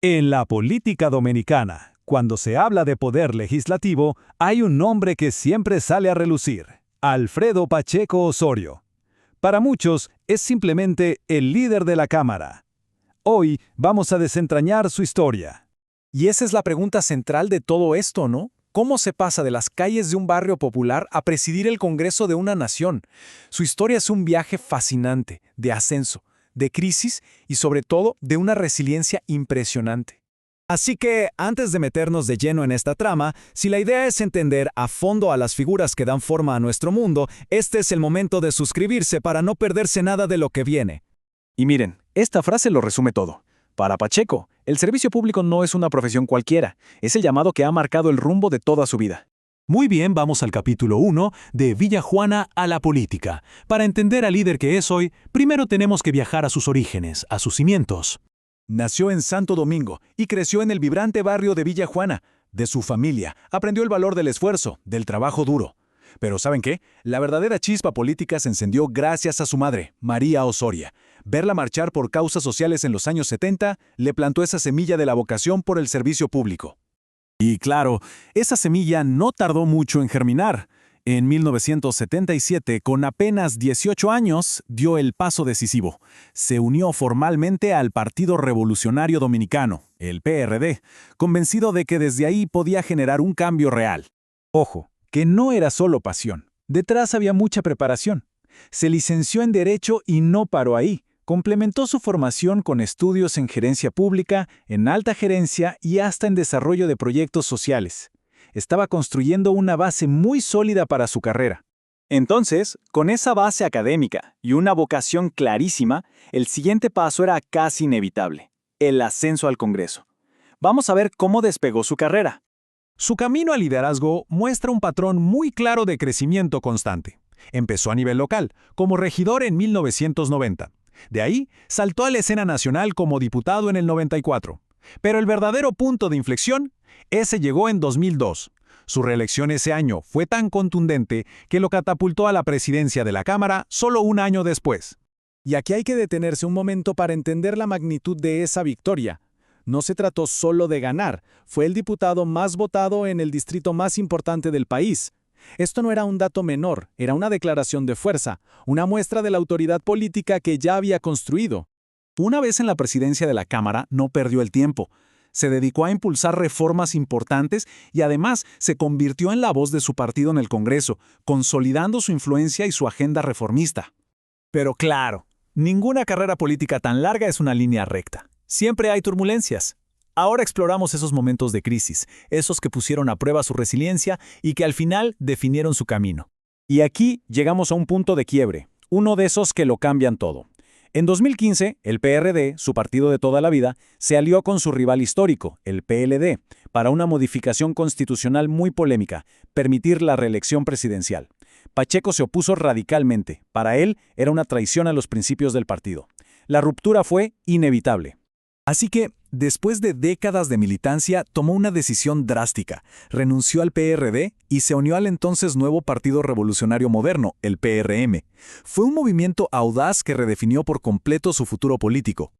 En la política dominicana, cuando se habla de poder legislativo, hay un nombre que siempre sale a relucir: Alfredo Pacheco Osorio. Para muchos, es simplemente el líder de la Cámara. Hoy vamos a desentrañar su historia. Y esa es la pregunta central de todo esto, ¿no? ¿Cómo se pasa de las calles de un barrio popular a presidir el Congreso de una nación? Su historia es un viaje fascinante, de ascenso, de crisis y sobre todo de una resiliencia impresionante. Así que, antes de meternos de lleno en esta trama, si la idea es entender a fondo a las figuras que dan forma a nuestro mundo, este es el momento de suscribirse para no perderse nada de lo que viene. Y miren, esta frase lo resume todo. Para Pacheco, el servicio público no es una profesión cualquiera, es el llamado que ha marcado el rumbo de toda su vida. Muy bien, vamos al capítulo 1 de Villajuana a la política. Para entender al líder que es hoy, primero tenemos que viajar a sus orígenes, a sus cimientos. Nació en Santo Domingo y creció en el vibrante barrio de Villajuana. De su familia aprendió el valor del esfuerzo, del trabajo duro. Pero ¿saben qué? La verdadera chispa política se encendió gracias a su madre, María Osoria. Verla marchar por causas sociales en los años 70 le plantó esa semilla de la vocación por el servicio público. Y claro, esa semilla no tardó mucho en germinar. En 1977, con apenas 18 años, dio el paso decisivo. Se unió formalmente al Partido Revolucionario Dominicano, el PRD, convencido de que desde ahí podía generar un cambio real. Ojo, que no era solo pasión. Detrás había mucha preparación. Se licenció en Derecho y no paró ahí. Complementó su formación con estudios en gerencia pública, en alta gerencia y hasta en desarrollo de proyectos sociales. Estaba construyendo una base muy sólida para su carrera. Entonces, con esa base académica y una vocación clarísima, el siguiente paso era casi inevitable: el ascenso al Congreso. Vamos a ver cómo despegó su carrera. Su camino al liderazgo muestra un patrón muy claro de crecimiento constante. Empezó a nivel local, como regidor en 1990. De ahí, saltó a la escena nacional como diputado en el 94. Pero el verdadero punto de inflexión, ese llegó en 2002. Su reelección ese año fue tan contundente que lo catapultó a la presidencia de la Cámara solo un año después. Y aquí hay que detenerse un momento para entender la magnitud de esa victoria. No se trató solo de ganar, fue el diputado más votado en el distrito más importante del país. Esto no era un dato menor, era una declaración de fuerza, una muestra de la autoridad política que ya había construido. Una vez en la presidencia de la Cámara, no perdió el tiempo. Se dedicó a impulsar reformas importantes y además se convirtió en la voz de su partido en el Congreso, consolidando su influencia y su agenda reformista. Pero claro, ninguna carrera política tan larga es una línea recta. Siempre hay turbulencias. Ahora exploramos esos momentos de crisis, esos que pusieron a prueba su resiliencia y que al final definieron su camino. Y aquí llegamos a un punto de quiebre, uno de esos que lo cambian todo. En 2015, el PRD, su partido de toda la vida, se alió con su rival histórico, el PLD, para una modificación constitucional muy polémica: permitir la reelección presidencial. Pacheco se opuso radicalmente. Para él, era una traición a los principios del partido. La ruptura fue inevitable. Así que, después de décadas de militancia, tomó una decisión drástica. Renunció al PRD y se unió al entonces nuevo Partido Revolucionario Moderno, el PRM. Fue un movimiento audaz que redefinió por completo su futuro político.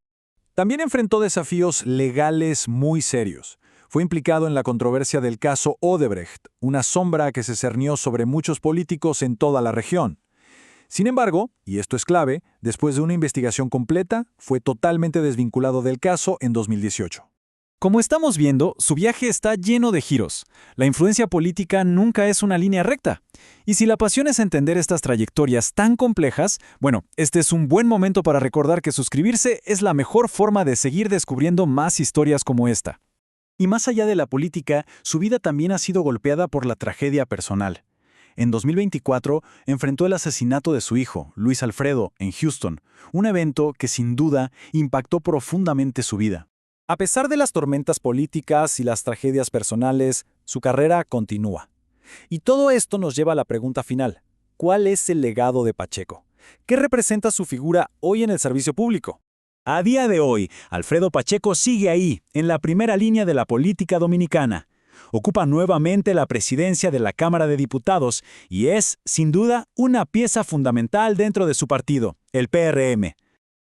También enfrentó desafíos legales muy serios. Fue implicado en la controversia del caso Odebrecht, una sombra que se cernió sobre muchos políticos en toda la región. Sin embargo, y esto es clave, después de una investigación completa, fue totalmente desvinculado del caso en 2018. Como estamos viendo, su viaje está lleno de giros. La influencia política nunca es una línea recta. Y si la pasión es entender estas trayectorias tan complejas, bueno, este es un buen momento para recordar que suscribirse es la mejor forma de seguir descubriendo más historias como esta. Y más allá de la política, su vida también ha sido golpeada por la tragedia personal. En 2024, enfrentó el asesinato de su hijo, Luis Alfredo, en Houston, un evento que sin duda impactó profundamente su vida. A pesar de las tormentas políticas y las tragedias personales, su carrera continúa. Y todo esto nos lleva a la pregunta final: ¿cuál es el legado de Pacheco? ¿Qué representa su figura hoy en el servicio público? A día de hoy, Alfredo Pacheco sigue ahí, en la primera línea de la política dominicana. Ocupa nuevamente la presidencia de la Cámara de Diputados y es, sin duda, una pieza fundamental dentro de su partido, el PRM.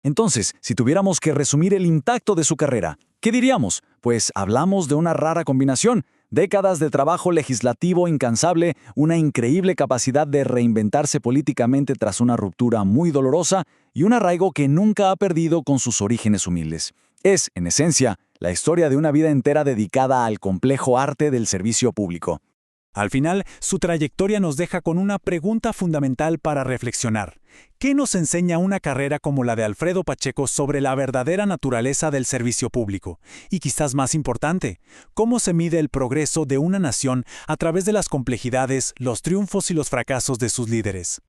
Entonces, si tuviéramos que resumir el impacto de su carrera, ¿Qué diríamos? Pues hablamos de una rara combinación. Décadas de trabajo legislativo incansable, una increíble capacidad de reinventarse políticamente tras una ruptura muy dolorosa y un arraigo que nunca ha perdido con sus orígenes humildes. Es, en esencia, la historia de una vida entera dedicada al complejo arte del servicio público. Al final, su trayectoria nos deja con una pregunta fundamental para reflexionar. ¿Qué nos enseña una carrera como la de Alfredo Pacheco sobre la verdadera naturaleza del servicio público? Y quizás más importante, ¿cómo se mide el progreso de una nación a través de las complejidades, los triunfos y los fracasos de sus líderes?